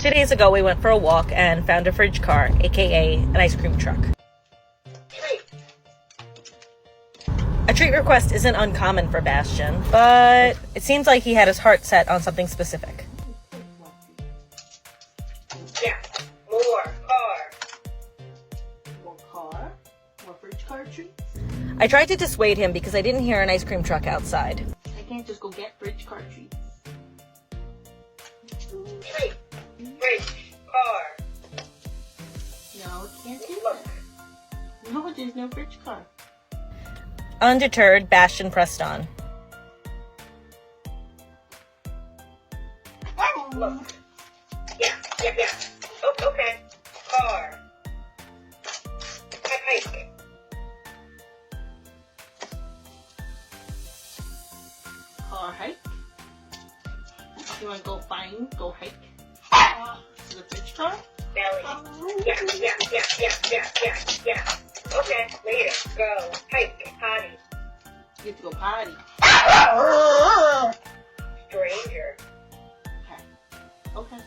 2 days ago, we went for a walk and found a fridge car, aka an ice cream truck. A treat request isn't uncommon for Bastian, but it seems like he had his heart set on something specific. Yeah, more car. More car? More fridge car treats? I tried to dissuade him because I didn't hear an ice cream truck outside. I can't just go get fridge car treats. Treat. Fridge car. No, can't do Look. that. No, there's no fridge car. Undeterred, Bastian pressed on. Look. Yeah. Oh, okay. Car. Hike. Car hike? You wanna go hike? To the fridge car? Belly. Yeah. Okay, later. Go. Hike. Potty. You have to go potty. Stranger. Okay.